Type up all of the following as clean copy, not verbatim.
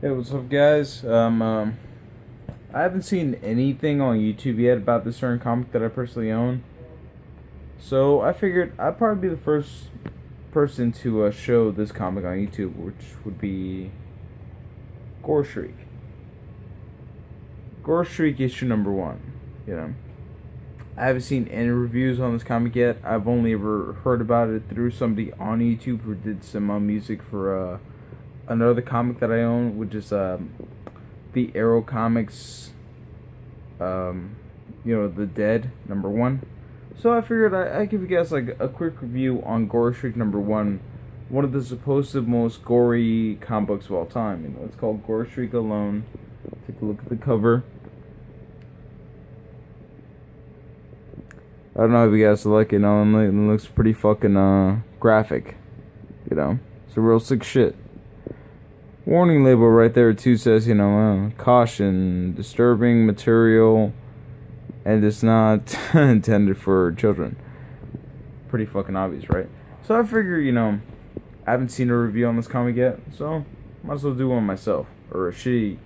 Hey, what's up, guys? I haven't seen anything on YouTube yet about this certain comic that I personally own. So I figured I'd probably be the first person to show this comic on YouTube, which would be Gore Shriek. Gore Shriek issue number 1. You know, I haven't seen any reviews on this comic yet. I've only ever heard about it through somebody on YouTube who did some music for another comic that I own, which is the Arrow Comics, The Dead number 1. So I figured I'd give you guys like a quick review on Gore Shriek number 1, one of the supposed most gory comic books of all time. You know, it's called Gore Shriek Alone. Take a look at the cover. I don't know if you guys like it. It looks pretty fucking graphic. You know, it's a real sick shit. Warning label right there too says, caution, disturbing material, and it's not intended for children. Pretty fucking obvious, right? So I figure, I haven't seen a review on this comic yet, so might as well do one myself, or a pretty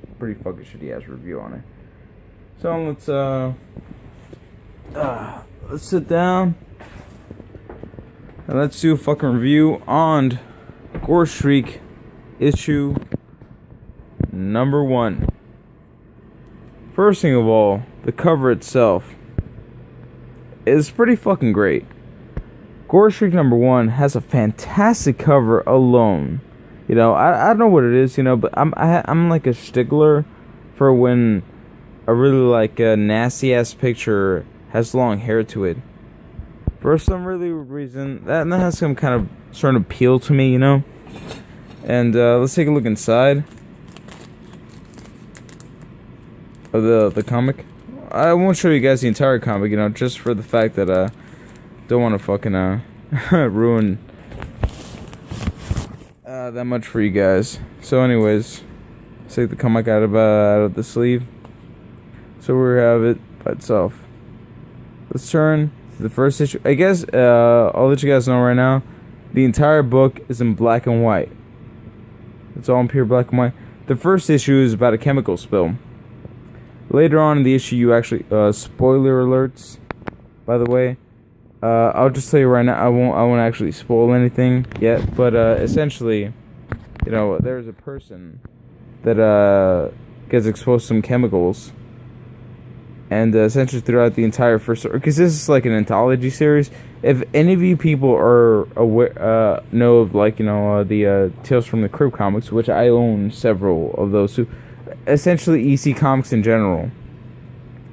fucking shitty ass review on it. So let's sit down and let's do a fucking review on Gore Shriek issue number 1. First thing of all, the cover itself is pretty fucking great. Gore Shriek number 1 has a fantastic cover alone. I don't know what it is, but I'm like a stickler for when a really like a nasty ass picture has long hair to it. For some really reason, that has some kind of sort of appeal to me, And let's take a look inside of the comic. I won't show you guys the entire comic, just for the fact that I don't want to fucking ruin that much for you guys. So anyways, let's take the comic out of the sleeve. So we have it by itself. Let's turn to the first issue. I guess I'll let you guys know right now, the entire book is in black and white. It's all in pure black and white. The first issue is about a chemical spill. Later on in the issue, you actually spoiler alerts. By the way, I'll just tell you right now, I won't actually spoil anything yet. But essentially, there's a person that gets exposed to some chemicals, and essentially throughout the entire first story, because this is like an anthology series. If any of you people are aware, know of the Tales from the Crypt comics, which I own several of those too, essentially EC comics in general,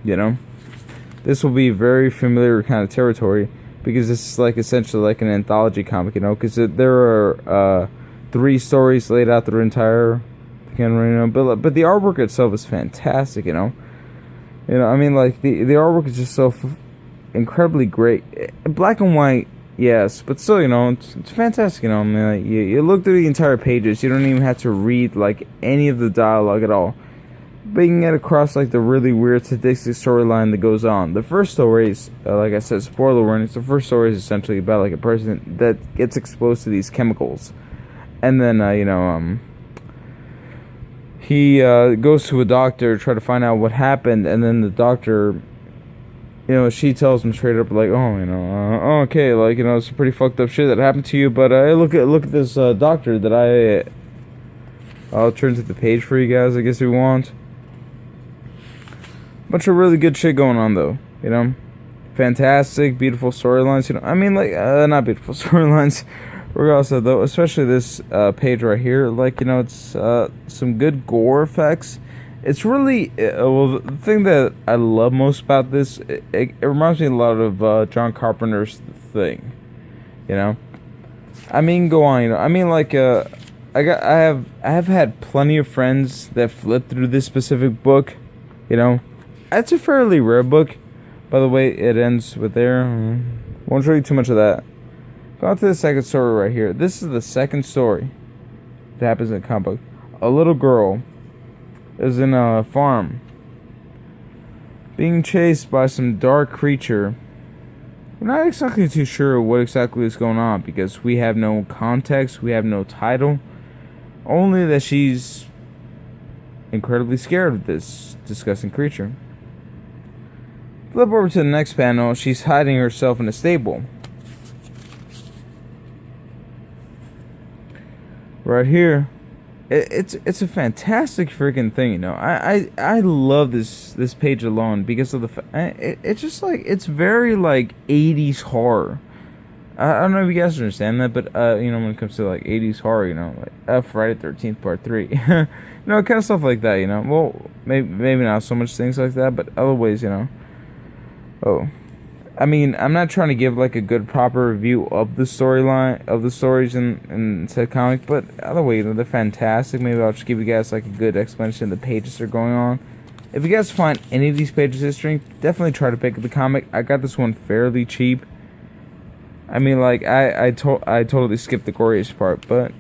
this will be very familiar kind of territory, because this is like essentially like an anthology comic, because there are 3 stories laid out through entire but the artwork itself is fantastic, the artwork is just so incredibly great. Black and white, yes, but still, it's fantastic. You look through the entire pages, you don't even have to read like any of the dialogue at all, but you can get across like the really weird sadistic storyline that goes on. The first story is, like I said, spoiler warnings. The first story is essentially about like a person that gets exposed to these chemicals, and then he goes to a doctor to try to find out what happened, and then the doctor, she tells him straight up, like, okay, like, it's pretty fucked up shit that happened to you, but look at this doctor that I'll turn to the page for you guys, I guess, if you want. Bunch of really good shit going on, though, fantastic, beautiful storylines, not beautiful storylines, regardless of though, especially this page right here, it's some good gore effects. It's really, the thing that I love most about this, it reminds me a lot of John Carpenter's Thing, go on, I have had plenty of friends that flipped through this specific book, it's a fairly rare book, by the way, it ends with there, won't show you too much of that. Go on to the second story right here. This is the second story that happens in the comic book. A little girl is in a farm being chased by some dark creature. We're not exactly too sure what exactly is going on, because we have no context, we have no title. Only that she's incredibly scared of this disgusting creature. Flip over to the next panel. She's hiding herself in a stable. Right here, it's a fantastic freaking thing, you know. I love this page alone because of it's just like it's very like 80s horror. I don't know if you guys understand that, but you know, when it comes to like 80s horror, you know, like Friday 13th Part 3, you know, kind of stuff like that, you know. Well, maybe not so much things like that, but other ways, you know. Oh, I mean, I'm not trying to give like a good proper review of the storyline of the stories in said comic, but other way, you know, they're fantastic. Maybe I'll just give you guys like a good explanation of the pages that are going on. If you guys find any of these pages interesting, definitely try to pick up the comic. I got this one fairly cheap. I mean, like I totally skipped the goriest part, but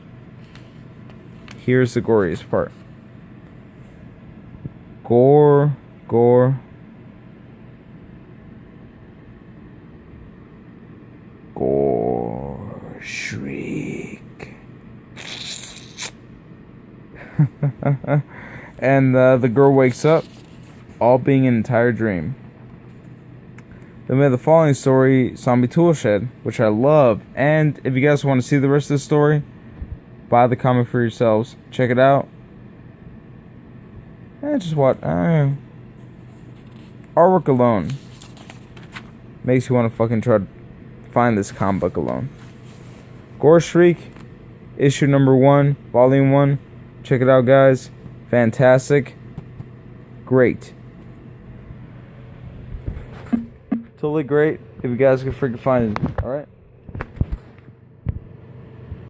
here's the goriest part. Gore Shriek. And the girl wakes up, all being an entire dream. Then we have the following story, Zombie Toolshed, which I love. And if you guys want to see the rest of the story, buy the comic for yourselves. Check it out. And just watch. Artwork alone makes you want to fucking try to find this comic book alone. Gore Shriek, issue number 1, volume 1. Check it out, guys. Fantastic. Great. Totally great if you guys can freaking find it. Alright?